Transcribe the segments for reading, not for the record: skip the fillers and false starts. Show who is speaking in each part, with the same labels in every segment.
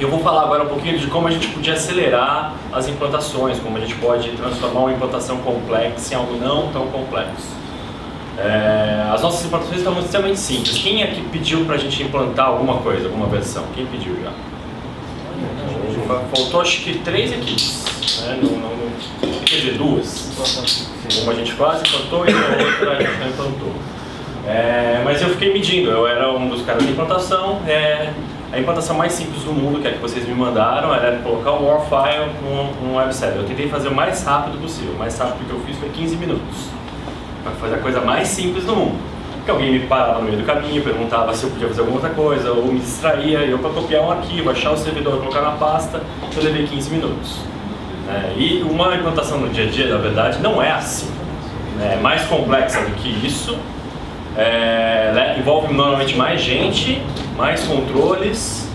Speaker 1: E eu vou falar agora um pouquinho de como a gente podia acelerar as implantações, como a gente pode transformar uma implantação complexa em algo não tão complexo. As nossas implantações estão extremamente simples. Quem aqui pediu para a gente implantar alguma coisa, alguma versão? Quem pediu já? Faltou acho que 3 equipes, né? Quer dizer, 2. Uma a gente quase implantou e a outra a gente não implantou. Mas eu fiquei medindo, eu era um dos caras de implantação. A implantação mais simples do mundo, que é a que vocês me mandaram, era colocar um WAR file com um web server. Eu tentei fazer o mais rápido possível. O mais rápido que eu fiz foi 15 minutos. Para fazer a coisa mais simples do mundo. Porque alguém me parava no meio do caminho, perguntava se eu podia fazer alguma outra coisa, ou me distraía, e eu para copiar um arquivo, achar o servidor, colocar na pasta, eu levei 15 minutos. E uma implantação no dia a dia, na verdade, não é assim. É mais complexa do que isso. Envolve normalmente mais gente, mais controles,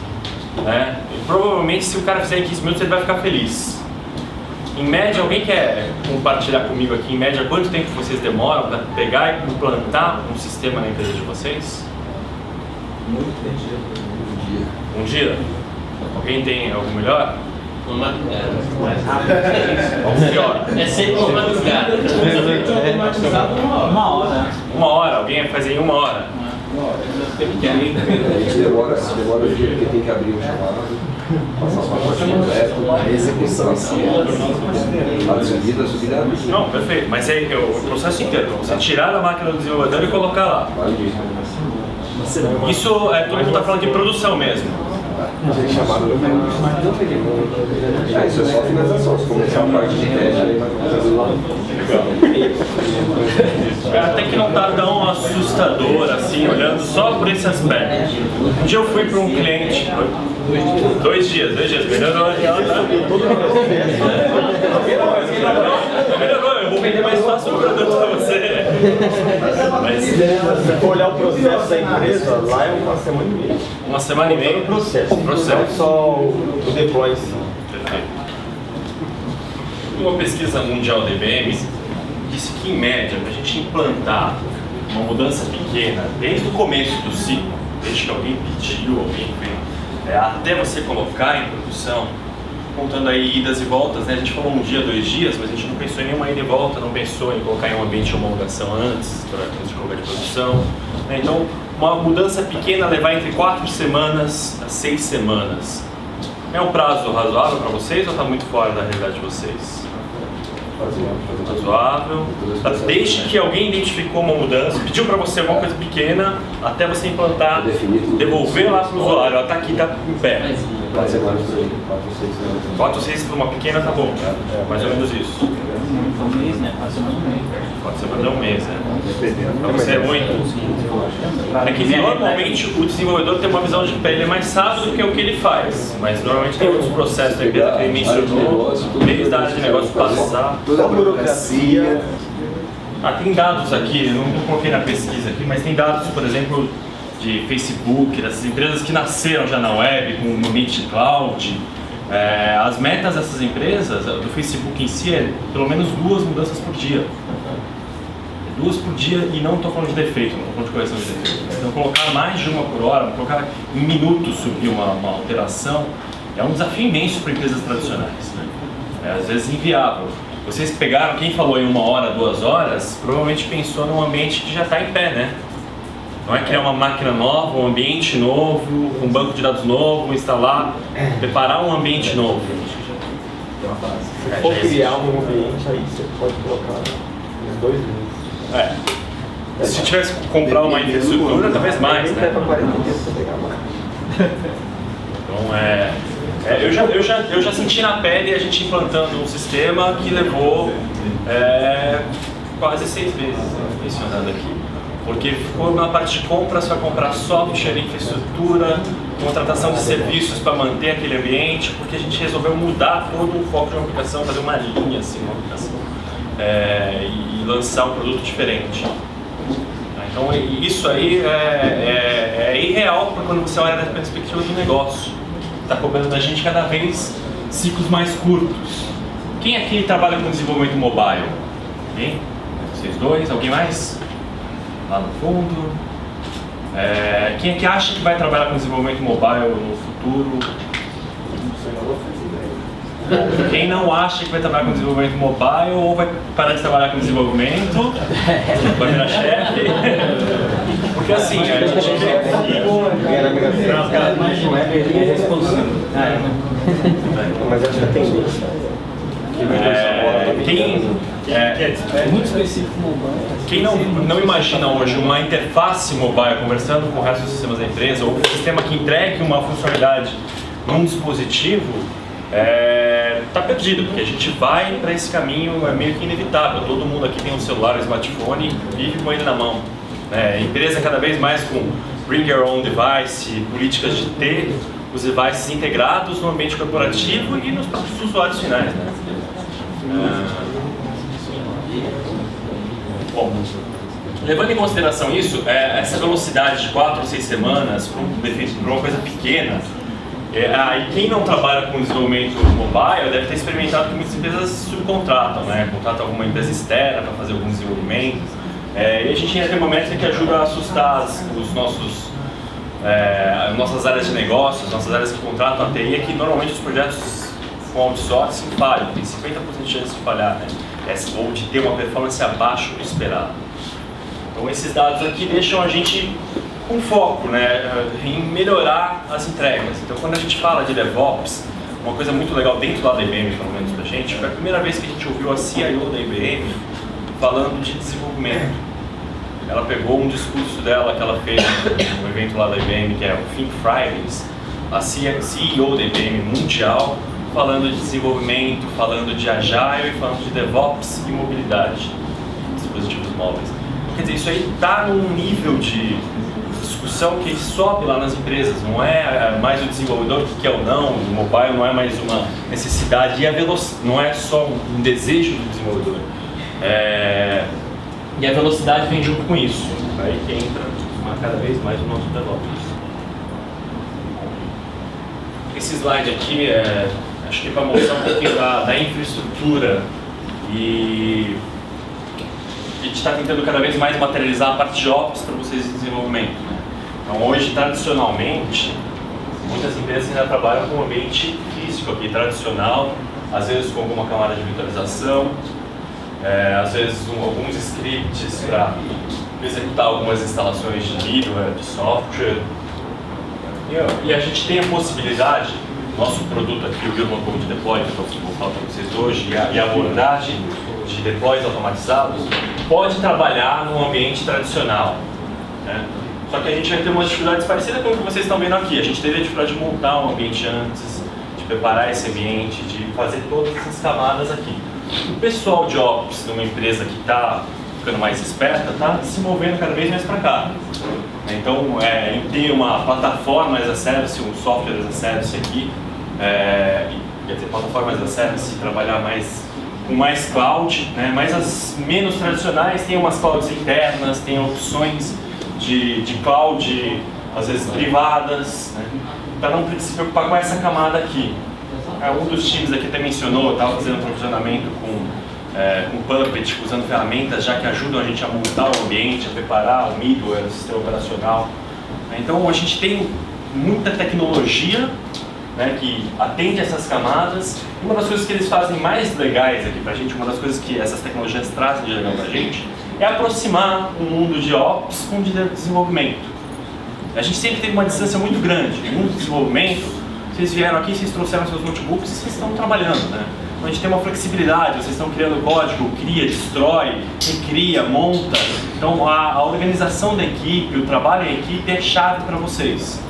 Speaker 1: e provavelmente se o cara fizer em 15 minutos ele vai ficar feliz. Em média, alguém quer compartilhar comigo aqui, em média, quanto tempo vocês demoram para pegar e implantar um sistema na empresa de vocês?
Speaker 2: Muito dia.
Speaker 1: Um dia? Alguém tem algo melhor?
Speaker 3: Uma madrugada.
Speaker 2: Mais rápido.
Speaker 1: Algo pior?
Speaker 3: É sempre uma madrugada.
Speaker 2: Automatizado 1 hora.
Speaker 1: 1 hora? Alguém vai fazer em 1 hora?
Speaker 2: 1 hora.
Speaker 4: A gente demora o dia porque tem que abrir o chamado, passar uma pacote completo, a execução em si, a subida.
Speaker 1: Não, perfeito. Mas é o processo inteiro. Você tirar da máquina do desenvolvedor e colocar lá. Isso todo mundo está falando de produção mesmo.
Speaker 4: Isso é só finalização. Se começar a parte de teste, aí vai
Speaker 1: Até que não está tão assustador assim, olhando só por esse aspecto. Um dia eu fui para um cliente, 2 dias, melhorou. Melhorou, eu vou vender mais fácil o produto para você. Mas,
Speaker 5: se for olhar o processo da empresa, lá é 1 semana e meia.
Speaker 1: 1 semana e meia?
Speaker 5: O processo. Não é só o deploy em si.
Speaker 1: Perfeito. Uma pesquisa mundial da IBM disse que, em média, para a gente implantar uma mudança pequena, desde o começo do ciclo, desde que alguém pediu, alguém fez, até você colocar em produção, contando aí idas e voltas, né? A gente falou 1 dia, 2 dias, mas a gente não pensou em nenhuma ida e volta, não pensou em colocar em um ambiente de homologação antes de colocar de produção. Então, uma mudança pequena levar entre 4 semanas a 6 semanas. É um prazo razoável para vocês ou está muito fora da realidade de vocês? Razoável. Desde que alguém identificou uma mudança, pediu para você alguma coisa pequena, até você implantar, devolver lá para o usuário, está aqui, está em pé.
Speaker 4: 4 semanas,
Speaker 1: 4 ou 6 para uma pequena tá bom, mais ou menos isso.
Speaker 2: Um mês, né? Pode ser mais um mês.
Speaker 1: Pode ser mais um mês, né? Para você é muito. É que normalmente o desenvolvedor tem uma visão de pé, ele é mais sábio do que o que ele faz, mas normalmente tem outros processos da empresa que ele mencionou, desde a área de negócio passar.
Speaker 5: Toda a burocracia.
Speaker 1: Tem dados aqui, eu não coloquei na pesquisa aqui, mas tem dados, por exemplo, de Facebook, dessas empresas que nasceram já na web, com um ambiente de cloud. As metas dessas empresas, do Facebook em si, é pelo menos 2 mudanças por dia. 2 por dia, e não estou falando de defeito, não estou falando de correção de defeito. Então, colocar mais de 1 por hora, colocar em minutos subir uma alteração, é um desafio imenso para empresas tradicionais, né? Às vezes inviável. Vocês pegaram, quem falou em 1 hora, 2 horas, provavelmente pensou num ambiente que já está em pé, né? Não é criar uma máquina nova, um ambiente novo, um banco de dados novo, instalar, preparar um ambiente novo.
Speaker 5: Se for criar um ambiente, aí você pode colocar uns 2 meses.
Speaker 1: Se tivesse que comprar uma infraestrutura, talvez mais, né?
Speaker 5: Para 40 dias para pegar mais.
Speaker 1: Então, eu já senti na pele a gente implantando um sistema que levou quase 6 meses, mencionado aqui. Porque ficou na parte de compras para comprar software, infraestrutura, contratação de serviços para manter aquele ambiente, porque a gente resolveu mudar todo o foco de uma aplicação, fazer uma linha assim, uma aplicação, e lançar um produto diferente. Então isso aí é irreal para quando você olha da perspectiva do negócio. Está cobrando da gente cada vez ciclos mais curtos. Quem aqui trabalha com desenvolvimento mobile? Quem? Vocês dois? Alguém mais? Lá no fundo. Quem é que acha que vai trabalhar com desenvolvimento mobile no futuro? Quem não acha que vai trabalhar com desenvolvimento mobile ou vai parar de trabalhar com desenvolvimento, vai virar chefe. Porque assim, a gente
Speaker 2: Mas não é responsável.
Speaker 5: Mas acho que a tendência
Speaker 2: Muito específico mobile.
Speaker 1: quem não imagina hoje uma interface mobile conversando com o resto dos sistemas da empresa ou um sistema que entregue uma funcionalidade num dispositivo, está perdido, porque a gente vai para esse caminho, é meio que inevitável. Todo mundo aqui tem um celular, um smartphone e vive com ele na mão. Empresa cada vez mais com bring your own device, políticas de ter os devices integrados no ambiente corporativo e nos próprios usuários finais. Bom, levando em consideração isso, essa velocidade de 4 ou 6 semanas para uma coisa pequena, e quem não trabalha com desenvolvimento mobile deve ter experimentado que muitas empresas subcontratam, contratam alguma empresa externa para fazer algum desenvolvimento. E a gente ainda tem uma métrica que ajuda a assustar as nossas áreas de negócios, nossas áreas que contratam a TI, é que normalmente os projetos com outsourcing falham, tem 50% de chance de falhar, ou de ter uma performance abaixo do esperado. Então esses dados aqui deixam a gente com foco em melhorar as entregas. Então quando a gente fala de DevOps, uma coisa muito legal dentro lá da IBM, pelo menos pra gente, foi a primeira vez que a gente ouviu a CIO da IBM falando de desenvolvimento. Ela pegou um discurso dela que ela fez no evento lá da IBM, que é o Think Fridays, a CEO da IBM mundial, falando de desenvolvimento, falando de Agile e falando de DevOps e mobilidade de dispositivos móveis. Quer dizer, isso aí está num nível de discussão que sobe lá nas empresas, não é mais o desenvolvedor que quer ou não, o mobile não é mais uma necessidade, e não é só um desejo do desenvolvedor. E a velocidade vem junto com isso, aí que entra cada vez mais o nosso DevOps. Esse slide aqui acho que é para mostrar um pouquinho da infraestrutura e a gente está tentando cada vez mais materializar a parte de Ops para vocês de desenvolvimento. Então hoje, tradicionalmente, muitas empresas ainda trabalham com um ambiente físico aqui, tradicional, às vezes com alguma camada de virtualização, às vezes alguns scripts para executar algumas instalações de middleware, de software. E a gente tem a possibilidade, nosso produto aqui, o Virtual Code Deploy, que eu vou falar para vocês hoje, e a abordagem de deploys automatizados, pode trabalhar num ambiente tradicional. Só que a gente vai ter umas dificuldades parecidas com o que vocês estão vendo aqui. A gente teve a dificuldade de montar um ambiente antes, de preparar esse ambiente, de fazer todas essas camadas aqui. O pessoal de Ops, numa empresa que está ficando mais esperta, está se movendo cada vez mais para cá. Então, em ter uma plataforma as a service, um software as a service aqui, quer dizer, plataforma as a service, trabalhar com mais cloud, mas as menos tradicionais tem umas clouds internas, tem opções de cloud, às vezes privadas, para não se preocupar com essa camada aqui. Um dos times aqui até mencionou, estava fazendo um provisionamento com Puppet, usando ferramentas já que ajudam a gente a montar o ambiente, a preparar o middleware, o sistema operacional. Então a gente tem muita tecnologia que atende essas camadas. Uma das coisas que eles fazem mais legais aqui para a gente, uma das coisas que essas tecnologias trazem de legal para a gente, é aproximar o mundo de Ops com o de desenvolvimento. A gente sempre teve uma distância muito grande. No mundo de desenvolvimento, vocês vieram aqui, vocês trouxeram seus notebooks e vocês estão trabalhando, Então a gente tem uma flexibilidade, vocês estão criando código, cria, destrói, recria, monta. Então a organização da equipe, o trabalho em equipe é chave para vocês.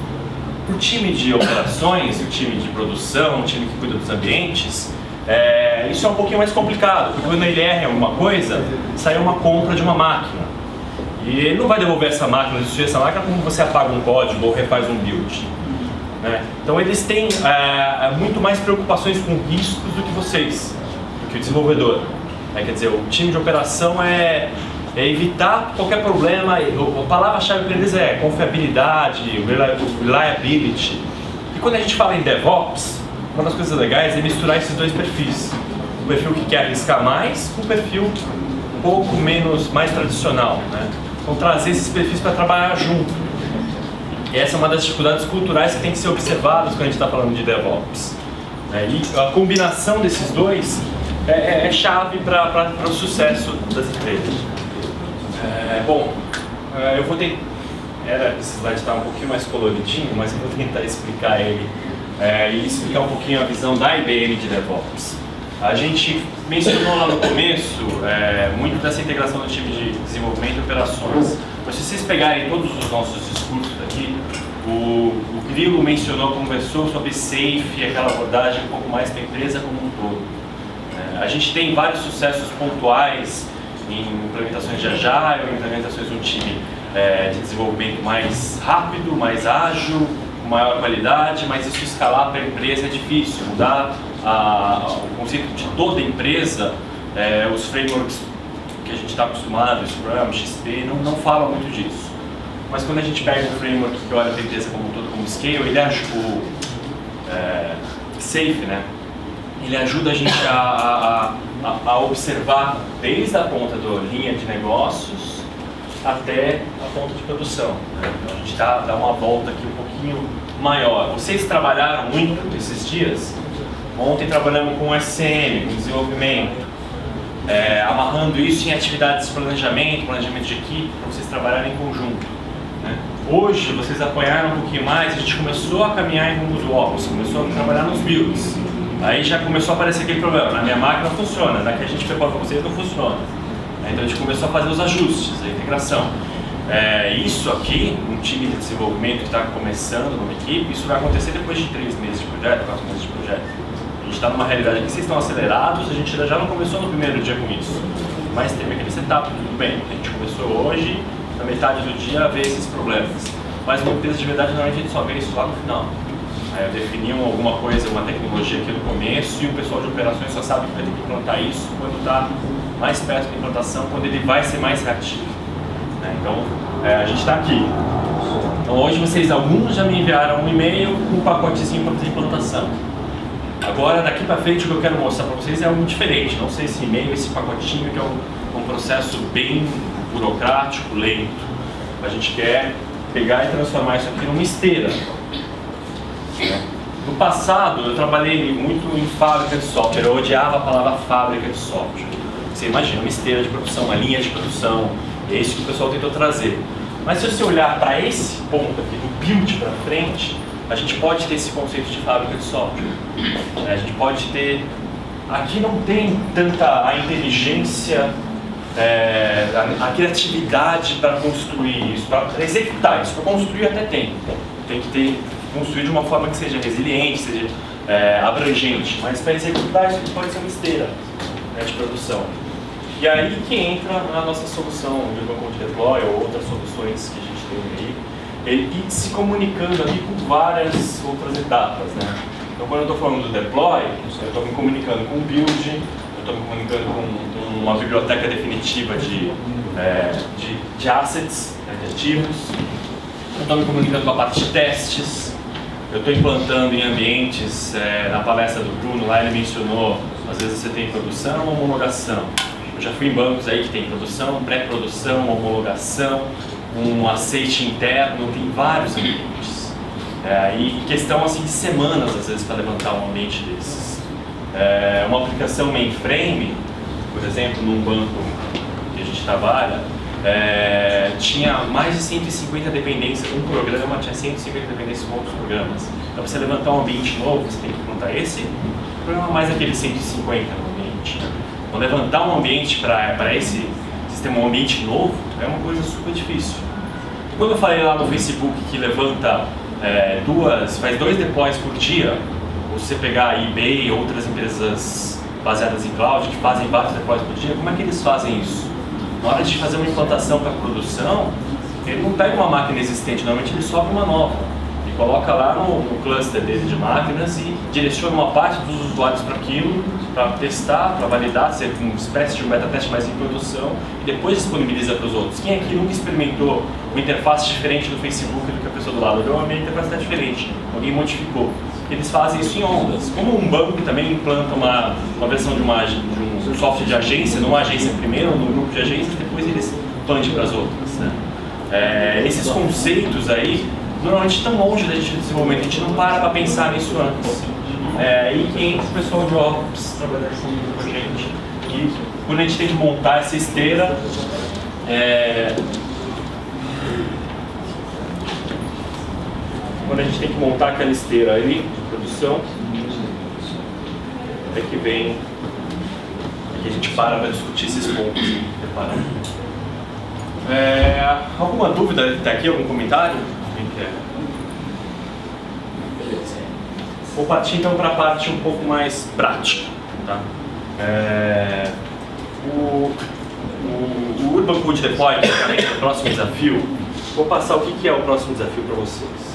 Speaker 1: O time de operações, o time de produção, o time que cuida dos ambientes, isso é um pouquinho mais complicado, porque quando ele erra alguma coisa, sai uma compra de uma máquina. E ele não vai devolver essa máquina, destruir essa máquina como você apaga um código ou refaz um build. Então eles têm muito mais preocupações com riscos do que vocês, do que o desenvolvedor. Quer dizer, o time de operação é evitar qualquer problema. A palavra-chave para eles é confiabilidade, reliability. E quando a gente fala em DevOps, uma das coisas legais é misturar esses dois perfis. O perfil que quer arriscar mais com o perfil um pouco mais tradicional. Então trazer esses perfis para trabalhar junto. E essa é uma das dificuldades culturais que tem que ser observadas quando a gente está falando de DevOps. E a combinação desses dois é chave para o sucesso das empresas. Eu vou tentar. Esse slide está um pouquinho mais coloridinho, mas eu vou tentar explicar ele e explicar um pouquinho a visão da IBM de DevOps. A gente mencionou lá no começo muito dessa integração do time de desenvolvimento e operações. Mas se vocês pegarem todos os nossos discursos aqui, o Grilo conversou sobre SAFe, aquela abordagem um pouco mais para a empresa como um todo. A gente tem vários sucessos pontuais em implementações de Agile, implementações de um time de desenvolvimento mais rápido, mais ágil, com maior qualidade, mas isso escalar para a empresa é difícil. Mudar o conceito de toda a empresa, os frameworks que a gente está acostumado, Scrum, XP, não falam muito disso. Mas quando a gente pega um framework que olha para a empresa como um todo, como Scale, ele ajuda SAFe, né? Ele ajuda a gente a observar desde a ponta da linha de negócios até a ponta de produção, né? Então a gente dá uma volta aqui um pouquinho maior. Vocês trabalharam muito esses dias? Ontem trabalhamos com SCM, com desenvolvimento, amarrando isso em atividades de planejamento de equipe, para vocês trabalharem em conjunto, né? Hoje vocês apoiaram um pouquinho mais, a gente começou a caminhar em rumo do Ops, começou a trabalhar nos builds. Aí já começou a aparecer aquele problema, na minha máquina funciona, na que a gente preparou para vocês não funciona. Então a gente começou a fazer os ajustes, a integração. Isso aqui, um time de desenvolvimento que está começando numa equipe, isso vai acontecer depois de 3 meses de projeto, 4 meses de projeto. A gente está numa realidade que vocês estão acelerados, a gente já não começou no primeiro dia com isso. Mas teve aquele setup, tudo bem. A gente começou hoje, na metade do dia, a ver esses problemas. Mas uma empresa de verdade, normalmente a gente só vê isso lá no final. Definiam alguma coisa, uma tecnologia aqui no começo e o pessoal de operações só sabe que vai ter que implantar isso quando está mais perto da implantação, quando ele vai ser mais reativo. Então, a gente está aqui. Então, hoje alguns já me enviaram um e-mail com um pacotezinho para fazer implantação. Agora, daqui para frente, o que eu quero mostrar para vocês é algo diferente. Não sei esse e-mail, esse pacotinho, que é um processo bem burocrático, lento. A gente quer pegar e transformar isso aqui numa esteira. No passado, eu trabalhei muito em fábrica de software, eu odiava a palavra fábrica de software. Você imagina uma esteira de produção, uma linha de produção, é isso que o pessoal tentou trazer. Mas se você olhar para esse ponto aqui, do build para frente, a gente pode ter esse conceito de fábrica de software. A gente pode ter... Aqui não tem tanta a inteligência, a criatividade para construir isso, para executar isso. Para construir até tem que ter... construir de uma forma que seja resiliente, seja abrangente, mas para executar isso pode ser uma esteira, né, de produção. E aí que entra a nossa solução de banco de deploy ou outras soluções que a gente tem aí, e se comunicando ali com várias outras etapas, né? Então quando eu estou falando do deploy, eu estou me comunicando com o build, eu estou me comunicando com uma biblioteca definitiva de assets, de ativos, eu estou me comunicando com a parte de testes. Eu estou implantando em ambientes, na palestra do Bruno, lá ele mencionou, às vezes você tem produção ou homologação. Eu já fui em bancos aí que tem produção, pré-produção, homologação, um aceite interno, tem vários ambientes. E questão assim, de semanas, às vezes, para levantar um ambiente desses. Uma aplicação mainframe, por exemplo, num banco que a gente trabalha, tinha mais de 150 dependências, um programa tinha 150 dependências com outros programas. Então, para você levantar um ambiente novo, você tem que implantar esse programa mais aquele 150 no ambiente. Então, levantar um ambiente para esse sistema, um ambiente novo, é uma coisa super difícil. Quando eu falei lá no Facebook que levanta faz 2 deploys por dia, ou se você pegar a eBay e outras empresas baseadas em cloud que fazem vários deploys por dia, como é que eles fazem isso? Na hora de fazer uma implantação para produção, ele não pega uma máquina existente, normalmente ele sobe uma nova e coloca lá no cluster dele de máquinas e direciona uma parte dos usuários para aquilo, para testar, para validar, ser uma espécie de um beta teste mais em produção e depois disponibiliza para os outros. Quem aqui nunca experimentou uma interface diferente do Facebook do que a pessoa do lado? A minha interface está diferente, alguém modificou. Eles fazem isso em ondas. Como um banco também implanta uma versão de um software de agência, numa agência primeiro, num grupo de agências, depois eles expandem para as outras, né? Esses conceitos aí, normalmente estão longe da gente do desenvolvimento, a gente não para pensar nisso antes. E que entra o pessoal de Ops trabalhando com a gente. E quando a gente tem que montar essa esteira, quando a gente tem que montar aquela esteira ali de produção, é que vem, que a gente para discutir esses pontos e preparar. Alguma dúvida até aqui? Algum comentário? Quem quer? Vou partir então para a parte um pouco mais prática. Tá? O Urban Code Deploy, que é o próximo desafio, vou passar o que é o próximo desafio para vocês.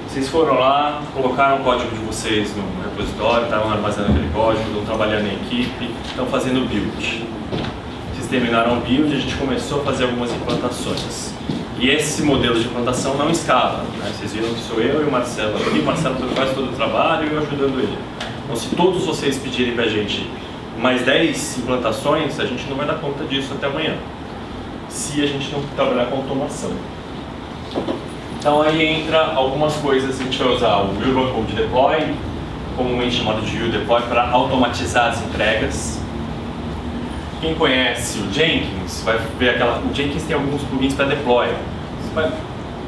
Speaker 1: Vocês foram lá, colocaram o código de vocês no repositório, estavam armazenando aquele código, estão trabalhando em equipe, estão fazendo build. Vocês terminaram o build e a gente começou a fazer algumas implantações. E esse modelo de implantação não escala, né? Vocês viram que sou eu e o Marcelo aqui, o Marcelo faz todo o trabalho e eu ajudando ele. Então, se todos vocês pedirem para a gente mais 10 implantações, a gente não vai dar conta disso até amanhã, se a gente não trabalhar com automação. Então aí entra algumas coisas, a gente vai usar o Urban Code Deploy, comumente chamado de U-Deploy, para automatizar as entregas. Quem conhece o Jenkins vai ver o Jenkins tem alguns plugins para deploy. Vai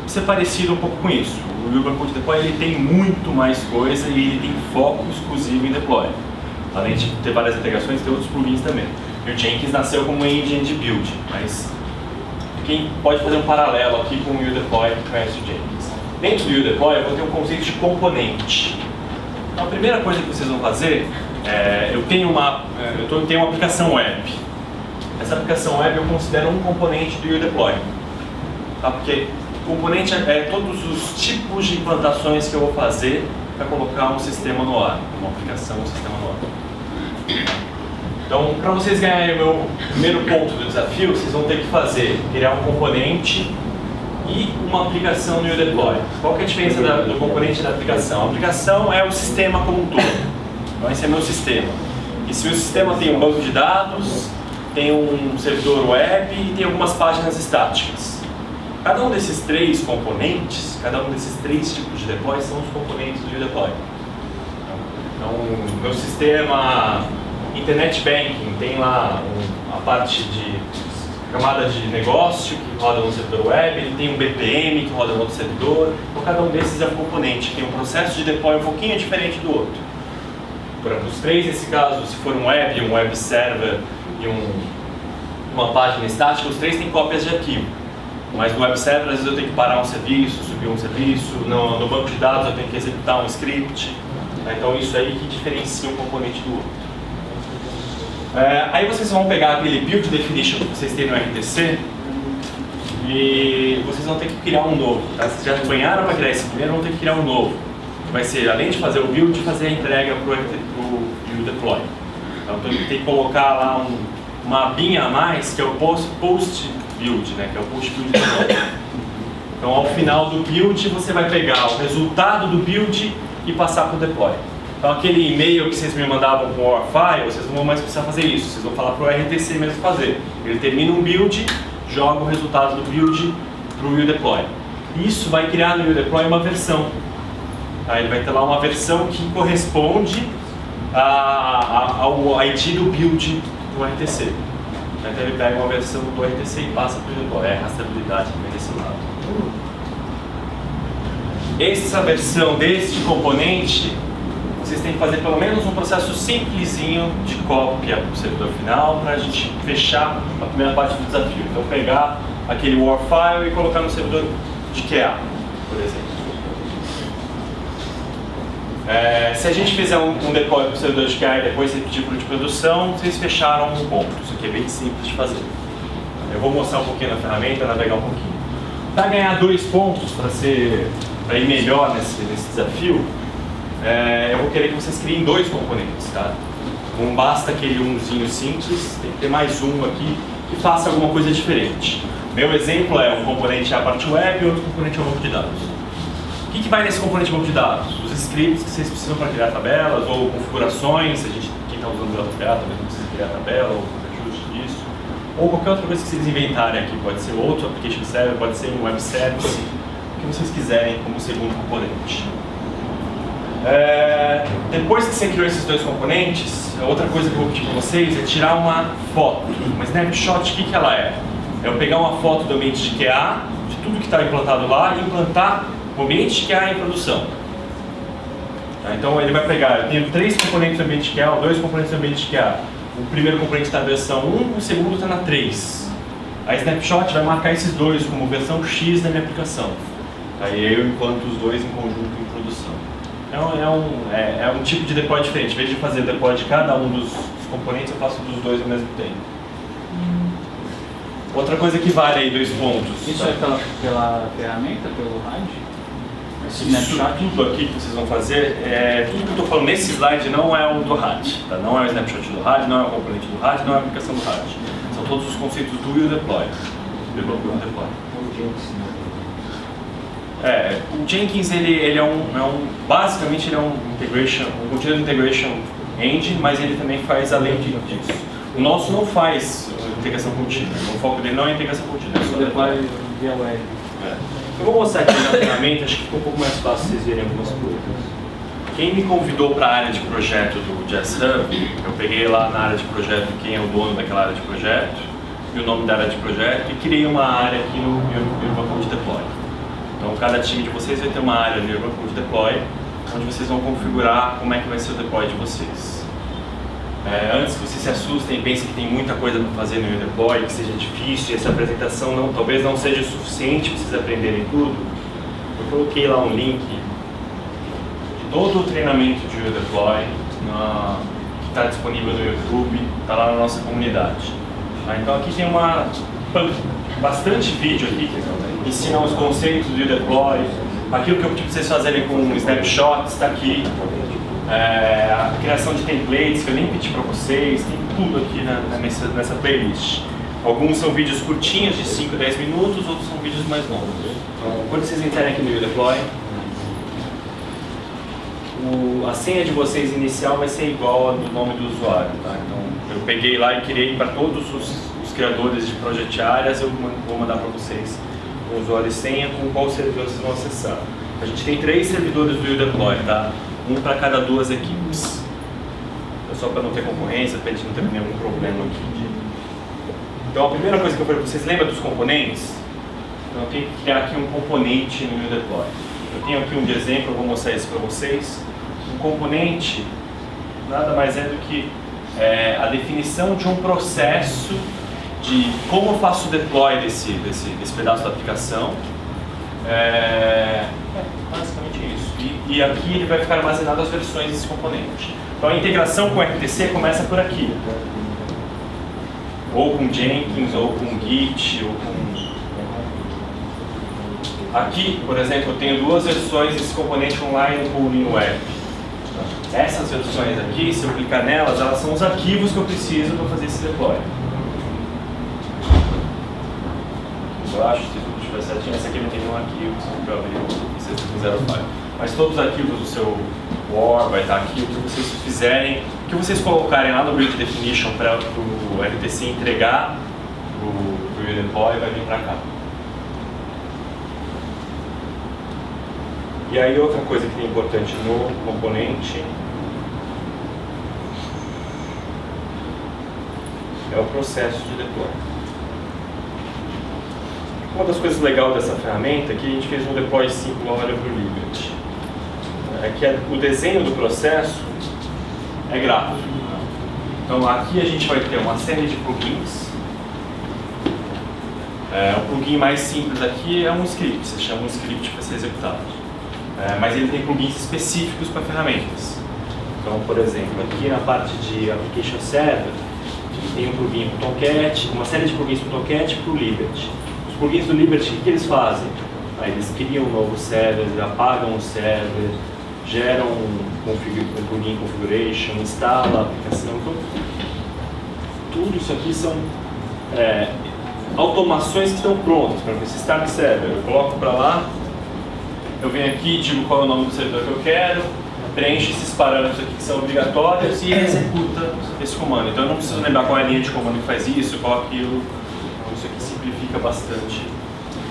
Speaker 1: ser parecido um pouco com isso. O Urban Code Deploy ele tem muito mais coisa e ele tem foco exclusivo em deploy. Além de ter várias integrações, tem outros plugins também. E o Jenkins nasceu como engine de build, mas quem pode fazer um paralelo aqui com o U-Deploy que conhece o Jenkins. Dentro do U-Deploy eu vou ter um conceito de componente. Então, a primeira coisa que vocês vão fazer eu tenho uma aplicação web. Essa aplicação web eu considero um componente do U-Deploy. Tá? Porque componente é todos os tipos de implantações que eu vou fazer para colocar um sistema no ar, uma aplicação, um sistema no ar. Então, para vocês ganharem o meu primeiro ponto do desafio, vocês vão ter que criar um componente e uma aplicação no U-Deploy. Qual que é a diferença do componente e da aplicação? A aplicação é o sistema como um todo. Então, esse é meu sistema. E se o sistema tem um banco de dados, tem um servidor web e tem algumas páginas estáticas. Cada um desses três componentes, cada um desses três tipos de deploy são os componentes do U-Deploy. Então, meu sistema Internet Banking tem lá a parte de camada de negócio que roda no servidor web, ele tem um BPM que roda no outro servidor, então cada um desses é um componente, tem um processo de deploy um pouquinho diferente do outro. Para os três, nesse caso, se for um web server e uma página estática, os três têm cópias de arquivo. Mas no web server, às vezes eu tenho que parar um serviço, subir um serviço, no banco de dados eu tenho que executar um script. Então isso aí que diferencia um componente do outro. Aí vocês vão pegar aquele build definition que vocês têm no RTC e vocês vão ter que criar um novo. Tá? Vocês já banharam para criar esse primeiro, vão ter que criar um novo. Vai ser, além de fazer o build, fazer a entrega para o deploy. Então tem que colocar lá uma abinha a mais, que é o post build, né? Que é o post build deploy. Então ao final do build você vai pegar o resultado do build e passar para o deploy. Então aquele e-mail que vocês me mandavam com o WarFile, vocês não vão mais precisar fazer isso, vocês vão falar para o RTC mesmo fazer. Ele termina um build, joga o resultado do build para o U-Deploy. Isso vai criar no U-Deploy uma versão. Tá? Ele vai ter lá uma versão que corresponde ao ID do build do RTC. Então ele pega uma versão do RTC e passa para o U-Deploy. É a rastreabilidade que vem desse lado. Essa versão deste componente, vocês têm que fazer pelo menos um processo simplesinho de cópia para o servidor final para a gente fechar a primeira parte do desafio. Então pegar aquele WarFile e colocar no servidor de QA, por exemplo. Se a gente fizer um deploy para o servidor de QA e depois repetir para o de produção, vocês fecharam um ponto. Isso aqui é bem simples de fazer. Eu vou mostrar um pouquinho na ferramenta, navegar um pouquinho. Para ganhar 2 pontos, para ir melhor nesse desafio, eu vou querer que vocês criem 2 componentes, tá? Não basta aquele umzinho simples, tem que ter mais um aqui que faça alguma coisa diferente. Meu exemplo é um componente é a parte web e outro componente é o banco de dados. O que vai nesse componente banco de dados? Os scripts que vocês precisam para criar tabelas ou configurações, quem está usando o JPA talvez não precise criar tabela ou ajuste disso. Ou qualquer outra coisa que vocês inventarem aqui, pode ser outro application server, pode ser um web service, o que vocês quiserem como segundo componente. Depois que você criou esses dois componentes, outra coisa que eu vou pedir para vocês é tirar uma foto, uma snapshot. O que ela é? É eu pegar uma foto do ambiente de QA, de tudo que está implantado lá, e implantar o ambiente de QA em produção. Tá? Então ele vai pegar, eu tenho 3 componentes do ambiente de QA, 2 componentes do ambiente de QA. O primeiro componente está na versão 1, o segundo está na 3. A snapshot vai marcar esses dois como versão X da minha aplicação. Aí eu implanto os dois em conjunto em produção. É um tipo de deploy diferente. Em vez de fazer deploy de cada um dos componentes, eu faço dos dois ao mesmo tempo. Outra coisa que vale aí 2 pontos.
Speaker 2: Isso é pela ferramenta, pelo RAID? Esse
Speaker 1: Isso
Speaker 2: snapshot?
Speaker 1: tudo aqui que vocês vão fazer, tudo que eu estou falando nesse slide não é o do RAD. Tá? Não é o snapshot do RAD, não é o componente do RAD, não é a aplicação do RAD. São todos os conceitos do Will Deploy. O Jenkins ele basicamente ele é um continuous integration engine, mas ele também faz além disso. O nosso não faz integração contínua, o foco dele não é integração contínua. É só
Speaker 2: Deploy via web.
Speaker 1: Eu vou mostrar aqui na ferramenta, acho que fica um pouco mais fácil vocês verem algumas coisas. Quem me convidou para a área de projeto do Jazz Hub, eu peguei lá na área de projeto quem é o dono daquela área de projeto e o nome da área de projeto e criei uma área aqui no Urban Code Deploy. Então cada time de vocês vai ter uma área no Urban Code Deploy onde vocês vão configurar como é que vai ser o deploy de vocês. Antes que vocês se assustem e pensem que tem muita coisa para fazer no Deploy, que seja difícil e essa apresentação talvez não seja suficiente para vocês aprenderem tudo, eu coloquei lá um link de todo o treinamento de Deploy que está disponível no YouTube, está lá na nossa comunidade. Então aqui tem bastante vídeo aqui que ensina os conceitos do Deploy, aquilo que eu pedi para vocês fazerem com snapshots está aqui. A criação de templates, que eu nem pedi para vocês, tem tudo aqui nessa playlist. Alguns são vídeos curtinhos, de 5 a 10 minutos, outros são vídeos mais longos. Então, quando vocês entrarem aqui no Deploy, a senha de vocês inicial vai ser igual a do nome do usuário. Tá? Então, eu peguei lá e criei para todos os criadores de Project Areas, eu vou mandar para vocês o usuário e senha com qual servidor vocês vão acessar. A gente tem 3 servidores do Deploy, tá? Um para cada 2 equipes. Só para não ter concorrência, para a gente não ter nenhum problema aqui. Então a primeira coisa que eu falei para vocês, lembra dos componentes? Então eu tenho que criar aqui um componente no meu deploy. Eu tenho aqui um de exemplo, eu vou mostrar isso para vocês. Um componente nada mais é do que a definição de um processo de como eu faço o deploy desse pedaço da aplicação. Basicamente isso. E aqui ele vai ficar armazenado as versões desse componente. Então a integração com o RTC começa por aqui. Ou com Jenkins, ou com Git, ou com... Aqui, por exemplo, eu tenho 2 versões desse componente online com o Lean Web. Essas versões aqui, se eu clicar nelas, elas são os arquivos que eu preciso para fazer esse deploy. Eu acho, se tudo estiver certinho, essa aqui não tem nenhum arquivo, se eu abrir, vocês fizeram o file. Mas todos os arquivos do seu War vai estar aqui, o que vocês fizerem, o que vocês colocarem lá no Build Definition para o RTC entregar o deploy vai vir para cá. E aí outra coisa que é importante no componente é o processo de deploy. Uma das coisas legais dessa ferramenta é que a gente fez um deploy simple ao Variable Liberty. É que o desenho do processo é gráfico. Então aqui a gente vai ter uma série de plugins. O plugin mais simples aqui é um script, se chama um script para ser executado. Mas ele tem plugins específicos para ferramentas. Então, por exemplo, aqui na parte de Application Server, tem um plugin para o Tomcat, uma série de plugins para o Tomcat e para o Liberty. Os plugins do Liberty, o que eles fazem? Eles criam um novo server, apagam o server, geram um plugin configuration, instala a aplicação. Então, tudo isso aqui são automações que estão prontas para esse start server. Eu coloco para lá, eu venho aqui, digo qual é o nome do servidor que eu quero, preencho esses parâmetros aqui que são obrigatórios e executa esse comando. Então eu não preciso lembrar qual é a linha de comando que faz isso, qual aquilo. Então, isso aqui simplifica bastante.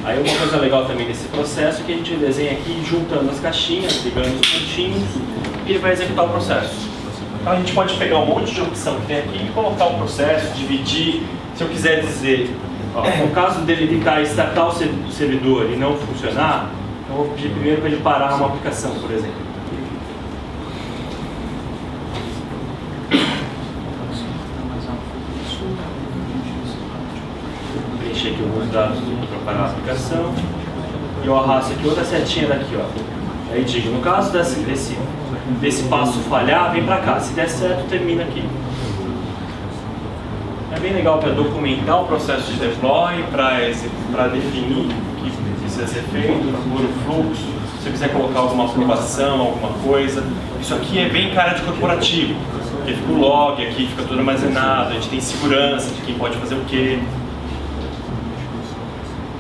Speaker 1: Aí uma coisa legal também desse processo é que a gente desenha aqui juntando as caixinhas, ligando os pontinhos e ele vai executar o processo. Então a gente pode pegar um monte de opção que tem aqui e colocar o processo, dividir. Se eu quiser dizer, ó, no caso dele tentar startar o servidor e não funcionar, eu vou pedir primeiro para ele parar uma aplicação, por exemplo. Vou preencher aqui alguns dados para parar a aplicação. E eu arrasto aqui outra setinha daqui, ó. Aí digo, no caso desse passo falhar, vem para cá. Se der certo, termina aqui. É bem legal para documentar o processo de deploy, para definir o que precisa ser feito, para pôr o fluxo, se você quiser colocar alguma aprovação, alguma coisa. Isso aqui é bem cara de corporativo, porque fica o log aqui, fica tudo armazenado, a gente tem segurança de quem pode fazer o quê.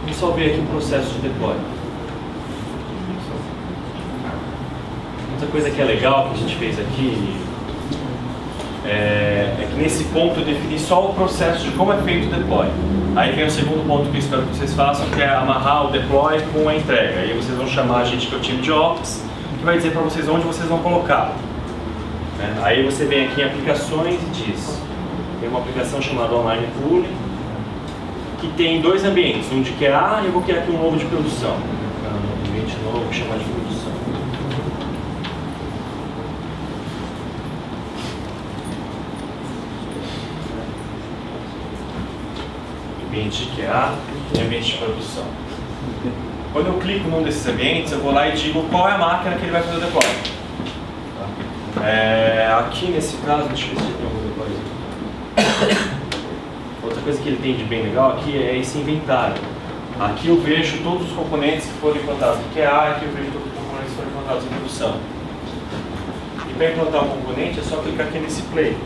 Speaker 1: Vamos só ver aqui o processo de deploy. Outra coisa que é legal que a gente fez aqui é que nesse ponto eu defini só o processo de como é feito o deploy. Aí vem o segundo ponto que eu espero que vocês façam, que é amarrar o deploy com a entrega. Aí vocês vão chamar a gente que é o time de Ops, que vai dizer para vocês onde vocês vão colocar. Aí você vem aqui em aplicações e diz, tem uma aplicação chamada Online Pooling, que tem dois ambientes, um de QA e eu vou criar aqui um novo de produção. Um ambiente novo, vou chamar de produção. Ambiente de QA e ambiente de produção. Quando eu clico num desses ambientes, eu vou lá e digo qual é a máquina que ele vai fazer o deploy. Aqui nesse caso, deixa eu ver se tem alguma coisa. Outra coisa que ele tem de bem legal aqui é esse inventário. Aqui eu vejo todos os componentes que foram implantados em QA, aqui eu vejo todos os componentes que foram implantados em produção. E para implantar um componente é só clicar aqui nesse play.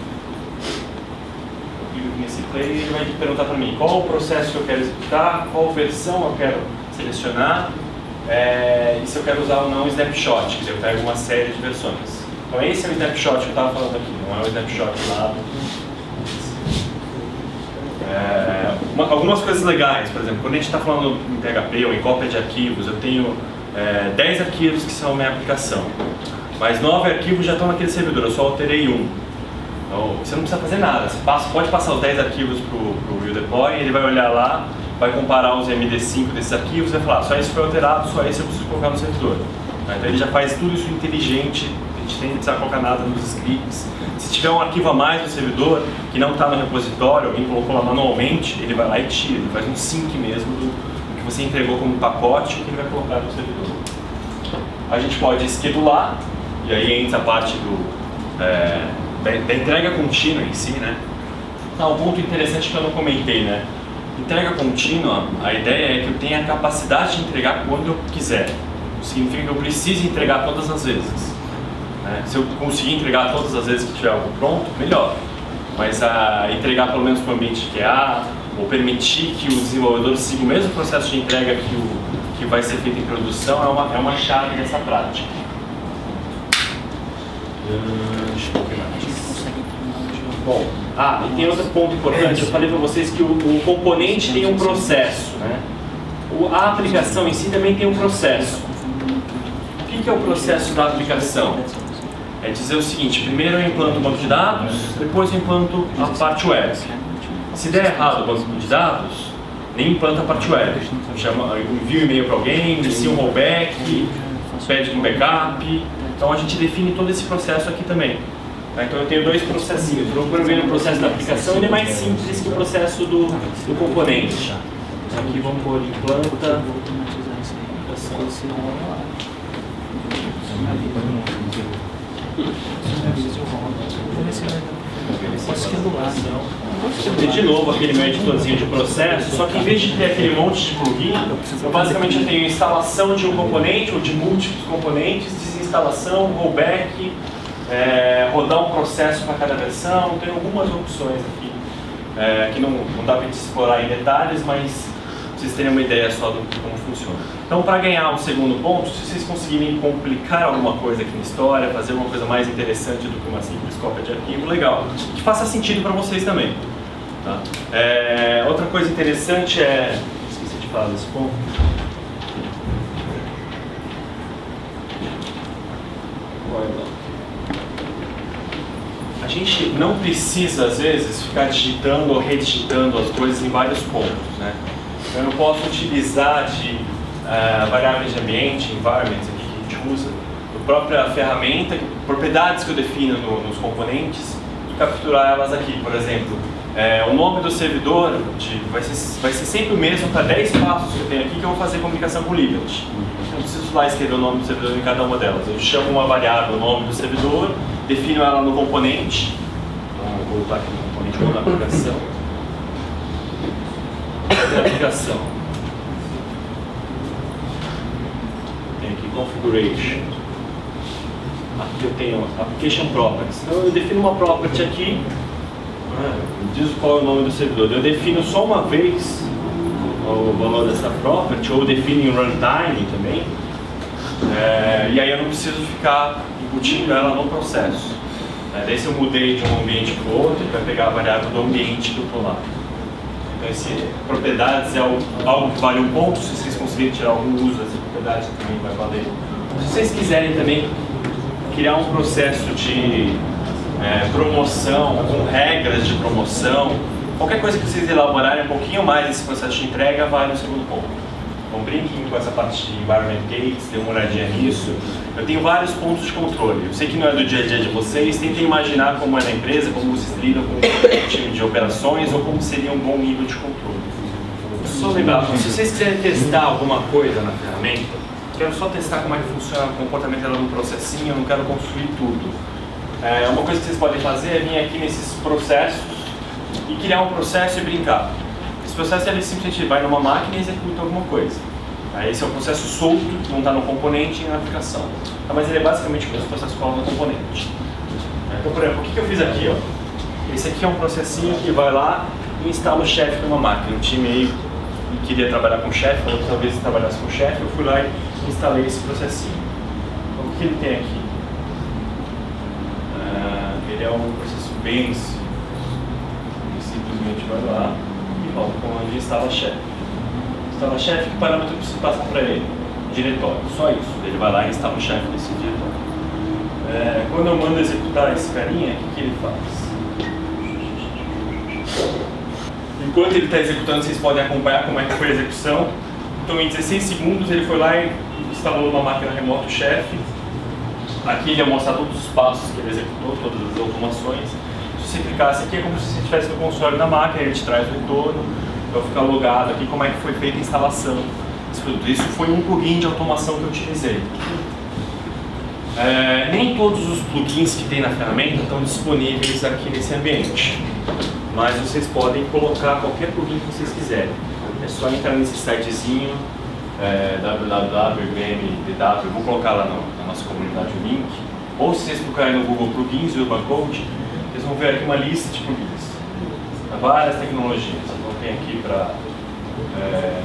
Speaker 1: Nesse play ele vai perguntar para mim qual o processo que eu quero executar, qual versão eu quero selecionar e se eu quero usar ou não o snapshot, que eu pego uma série de versões. Então esse é o snapshot que eu estava falando aqui, não é o snapshot lá do... algumas coisas legais, por exemplo, quando a gente está falando em PHP ou em cópia de arquivos, eu tenho 10 arquivos que são minha aplicação, mas 9 arquivos já estão naquele servidor, eu só alterei um. Então, você não precisa fazer nada, você pode passar os 10 arquivos para o Deploy, ele vai olhar lá, vai comparar os MD5 desses arquivos e vai falar, só esse foi alterado, só esse eu preciso colocar no servidor. Então ele já faz tudo isso inteligente, a gente nem precisa colocar nada nos scripts. Se tiver um arquivo a mais no servidor, que não está no repositório, alguém colocou lá manualmente, ele vai lá e tira, ele faz um sync mesmo do que você entregou como pacote e que ele vai colocar no servidor. A gente pode schedular, e aí entra a parte da entrega contínua em si, né? Um ponto interessante que eu não comentei, né? Entrega contínua, a ideia é que eu tenha a capacidade de entregar quando eu quiser. Significa que eu preciso entregar todas as vezes. Né? Se eu conseguir entregar todas as vezes que tiver algo pronto, melhor. Mas entregar pelo menos para o ambiente de QA, ou permitir que o desenvolvedor siga o mesmo processo de entrega que vai ser feito em produção, é uma chave dessa prática. Deixa eu ver mais. Bom, e tem outro ponto importante, eu falei para vocês que o componente tem um processo, né? A aplicação em si também tem um processo. O que é o processo da aplicação? É dizer o seguinte, primeiro eu implanto o banco de dados, depois eu implanto a parte web. Se der errado o banco de dados, nem implanta a parte web. Envia um e-mail para alguém, inicia um rollback, pede um backup. Então a gente define todo esse processo aqui também. Então eu tenho dois processinhos. Procuro ver o processo da aplicação, ele é mais simples que o processo do componente. Aqui vamos pôr implanta. Vou ter de novo aquele meu editorzinho de processo, só que em vez de ter aquele monte de plugin, eu basicamente tenho instalação de um componente ou de múltiplos componentes, desinstalação, rollback, rodar um processo para cada versão. Tem algumas opções aqui que não dá para explorar em detalhes, mas vocês terem uma ideia só de como funciona. Então, para ganhar o segundo ponto, se vocês conseguirem complicar alguma coisa aqui na história, fazer uma coisa mais interessante do que uma simples cópia de arquivo, legal. Que faça sentido para vocês também. Tá? Outra coisa interessante esqueci de falar desse ponto. a gente não precisa, às vezes, ficar digitando ou redigitando as coisas em vários pontos, né? Então, eu posso utilizar de variáveis de ambiente, environments, aqui que a gente usa, a própria ferramenta, propriedades que eu defino nos componentes, e capturar elas aqui. Por exemplo, o nome do servidor vai ser sempre o mesmo para 10 passos que eu tenho aqui que eu vou fazer comunicação com o Liberty. Eu não preciso lá escrever o nome do servidor em cada uma delas. Eu chamo uma variável, o nome do servidor, defino ela no componente. Então, eu vou voltar aqui no componente, vou na aplicação. Cadê a aplicação? Tem aqui Configuration. Aqui eu tenho Application Properties. Então, eu defino uma property aqui. Diz qual é o nome do servidor. Eu defino só uma vez o valor dessa property, ou defino em runtime também, e aí eu não preciso ficar embutindo ela no processo. Daí se eu mudei de um ambiente para o outro, ele vai pegar a variável do ambiente que eu estou lá. Então esse propriedades é algo que vale um ponto. Se vocês conseguirem tirar algum uso dessa propriedade, também vai valer. Se vocês quiserem também criar um processo de promoção, com regras de promoção, qualquer coisa que vocês elaborarem um pouquinho mais desse processo de entrega, vale o segundo ponto. Então brinquem com essa parte de environment gates, dê uma olhadinha nisso. Eu tenho vários pontos de controle. Eu sei que não é do dia a dia de vocês, tentem imaginar como é na empresa, como vocês lidam com o time de operações ou como seria um bom nível de controle. Só lembrar, se vocês quiserem testar alguma coisa na ferramenta, quero só testar como é que funciona o comportamento dela no processinho, eu não quero construir tudo. Uma coisa que vocês podem fazer é vir aqui nesses processos e criar um processo e brincar. Esse processo ele simplesmente vai numa máquina e executa alguma coisa. Esse é um processo solto, que não está no componente e na aplicação. Mas ele é basicamente o processo cola no componente. Então, por exemplo, o que eu fiz aqui? Esse aqui é um processinho que vai lá e instala o chefe numa máquina. Um time aí queria trabalhar com o chefe, ou talvez trabalhasse com o chefe, eu fui lá e instalei esse processinho. Então, o que ele tem aqui? Ele é um processo bem simples. Ele simplesmente vai lá e volta para onde instala chefe. Instala chefe, que parâmetro eu preciso passar para ele? Diretório, só isso. Ele vai lá e instala o chefe desse diretório. Quando eu mando executar esse carinha, o que ele faz? Enquanto ele está executando, vocês podem acompanhar como é que foi a execução. Então, em 16 segundos, ele foi lá e instalou uma máquina remota o chefe. Aqui ele ia mostrar todos os passos que ele executou, todas as automações. Se você clicasse aqui, é como se você estivesse no console da máquina, ele te traz o retorno. Vai ficar logado aqui como é que foi feita a instalação. Isso foi um plugin de automação que eu utilizei. Nem todos os plugins que tem na ferramenta estão disponíveis aqui nesse ambiente. Mas vocês podem colocar qualquer plugin que vocês quiserem. É só entrar nesse sitezinho, www.ibm.dw, vou colocar lá na nossa comunidade o link. Ou se vocês procurarem no Google Plugins e Urban Code, vocês vão ver aqui uma lista de plugins. Várias tecnologias. Então tem aqui para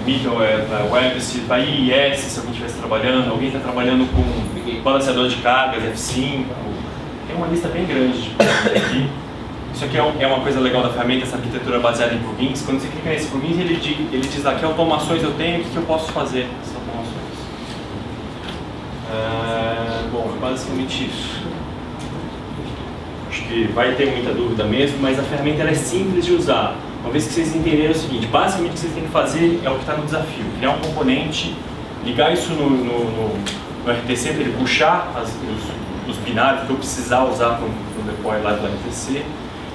Speaker 1: middleware, para web, para IIS, se alguém estivesse trabalhando, alguém está trabalhando com balanceador de cargas, F5. Tem uma lista bem grande de plugins aqui. Isso aqui é uma coisa legal da ferramenta, essa arquitetura baseada em plugins. Quando você clica nesse plugin, ele diz lá que automações eu tenho e o que eu posso fazer com essas automações. Bom, é basicamente isso. Acho que vai ter muita dúvida mesmo, mas a ferramenta ela é simples de usar. Uma vez que vocês entenderem o seguinte, basicamente o que vocês têm que fazer é o que está no desafio. Criar um componente, ligar isso no RTC para ele puxar os binários que eu precisar usar para o deploy lá do RTC.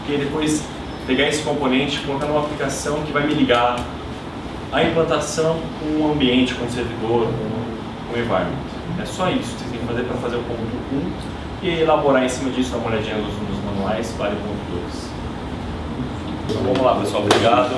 Speaker 1: E aí depois pegar esse componente e colocar numa aplicação que vai me ligar a implantação com o ambiente, com o servidor, com o environment. É só isso que vocês têm que fazer para fazer o ponto 1 e elaborar em cima disso, dar uma olhadinha nos manuais, vale o ponto 2. Então, vamos lá, pessoal. Obrigado.